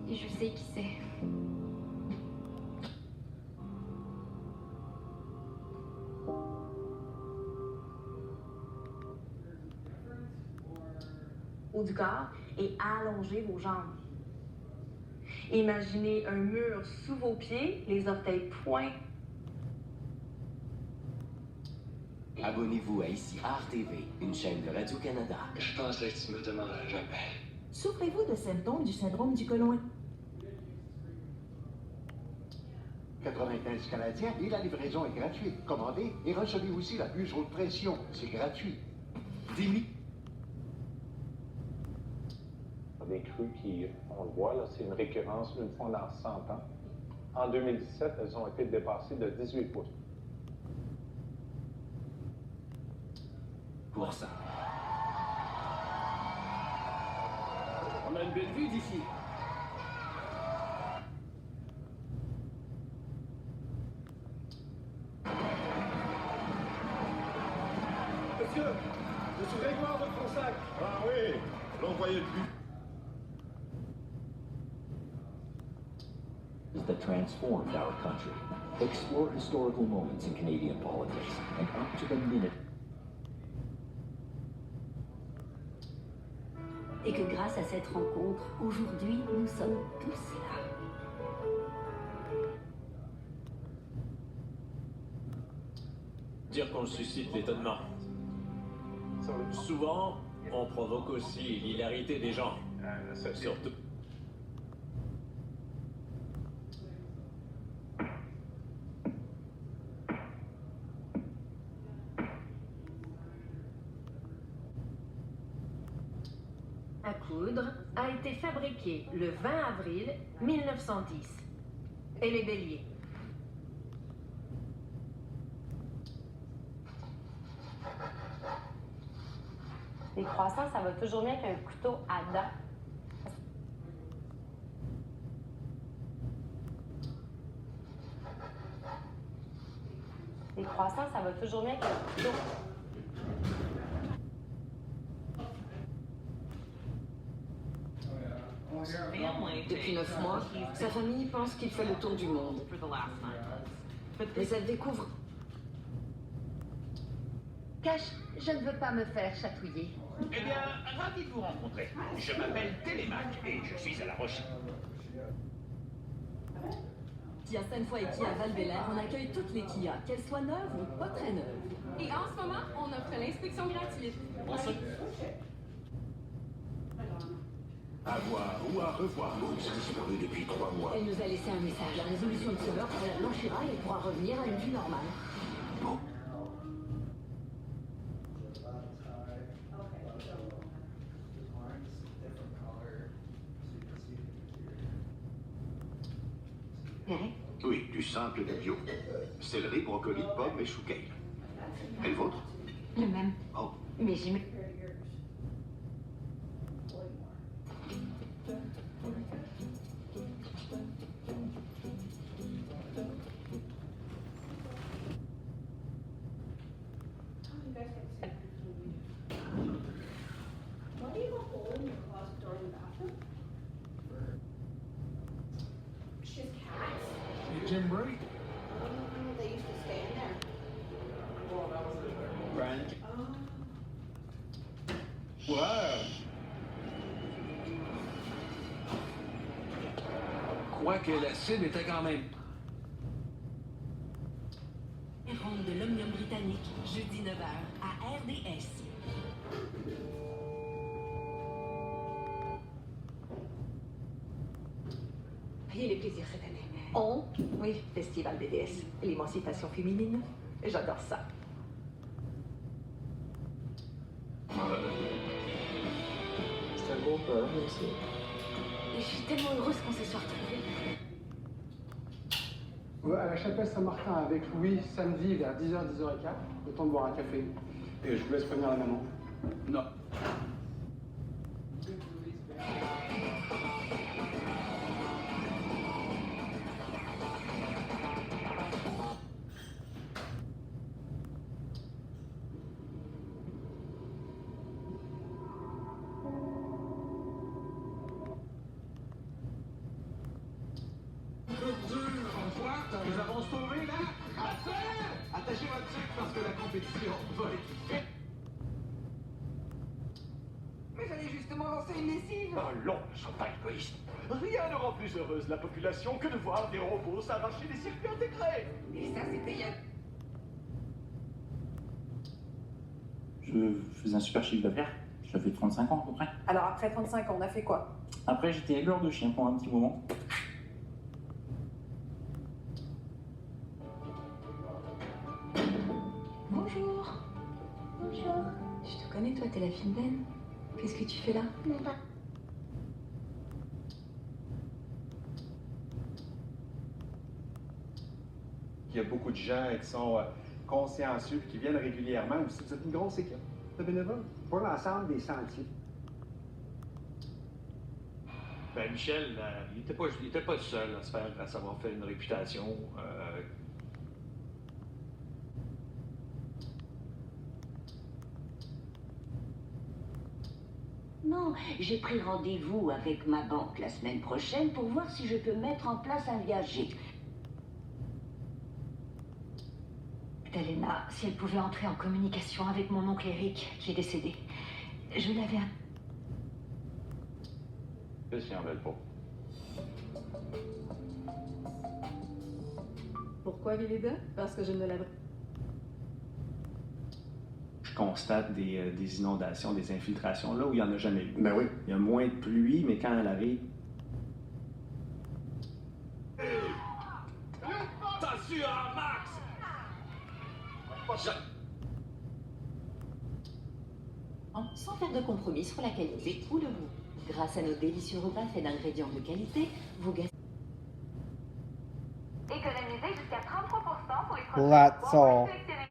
Et je sais qui c'est. Haut du corps et allongez vos jambes. Imaginez un mur sous vos pieds, les orteils points. Abonnez-vous à Ici Art TV, une chaîne de Radio-Canada. Je pensais que tu me demanderais jamais. Souffrez-vous de symptômes du syndrome du côlon? 95 Canadiens et la livraison est gratuite. Commandez et recevez aussi la puce haute pression. C'est gratuit. Des crues qui, on le voit, là, c'est une récurrence une fois dans 100 ans. En 2017, elles ont été dépassées de 18 pouces. Pour ça. On a une belle vue d'ici. Monsieur, je suis Grégoire de Fronsac. Ah oui, l'envoyé de but. That transformed our country. Explore historical moments in Canadian politics and up to the minute. Et que grâce à cette rencontre, aujourd'hui, nous sommes tous là. Dire qu'on suscite l'étonnement. Souvent, on provoque aussi l'hilarité des gens. Surtout. À coudre a été fabriquée le 20 avril 1910. Et les béliers. Les croissants, ça va toujours mieux qu'un couteau à dents. Les croissants, ça va toujours mieux qu'un couteau. Depuis 9 mois, sa famille pense qu'il fait le tour du monde. Mais elle découvre... Cache, je ne veux pas me faire chatouiller. Eh bien, ravi de vous rencontrer. Je m'appelle Télémac et je suis à la recherche. Kia Sainte-Foy et Kia Val-Bélair, on accueille toutes les Kia, qu'elles soient neuves ou pas très neuves. Et en ce moment, on offre l'inspection gratuite. À voir ou à revoir. J'ai disparu depuis 3 mois. Elle nous a laissé un message. La résolution de ce meurtre, elle blanchira et elle pourra revenir à une vie normale. Bon. Oui, du simple et du bio. Céleri, brocoli, pommes et chou kale. Et le vôtre? Le même. Oh. Mais j'y mets... Jim Brady. They used to stay in there. Frank. Ouais. Quoique l'acide était quand même... Ronde de l'Omnium britannique, jeudi 9h à RDS. Voyez les plaisirs cette année. Oui, Festival BDS, l'émancipation féminine. J'adore ça. C'est un beau peur, aussi. Et je suis tellement heureuse qu'on se soit retrouvés. À la chapelle Saint-Martin avec Louis samedi vers 10h, 10h15. Le temps de boire un café. Et je vous laisse prévenir la maman. Non. Attachez votre truc parce que la compétition va être faite. Mais j'allais justement lancer une lessive. Allons, ne sois pas égoïste. Rien ne rend plus heureuse la population que de voir des robots s'arracher des circuits intégrés. Et ça, c'était il y a... Je faisais un super chiffre d'affaires. J'avais 35 ans à peu près. Alors après 35 ans, on a fait quoi? Après, j'étais éleveur de chiens pendant un petit moment. Bonjour. Bonjour. Je te connais, toi, t'es la fille de Ben. Qu'est-ce que tu fais là? Non, pas. Il y a beaucoup de gens qui sont consciencieux et qui viennent régulièrement. Aussi, vous êtes une grosse équipe de bénévoles pour l'ensemble des sentiers. Ben, Michel, il était pas le seul à s'avoir fait une réputation. Non, j'ai pris rendez-vous avec ma banque la semaine prochaine pour voir si je peux mettre en place un viager. Elena, si elle pouvait entrer en communication avec mon oncle Eric, qui est décédé. Je l'avais... Christian Belpo. Pourquoi Vileda? Parce que je ne l'avais... Je constate des inondations, des infiltrations là où il n'y en a jamais eu. Ben oui. Il y a moins de pluie, mais quand elle arrive... Attention, Max! Sans faire de compromis sur la qualité ou le goût. Grâce à nos délicieux repas faits d'ingrédients de qualité, vous gagnez... Économisez jusqu'à 33% pour les produits Let's all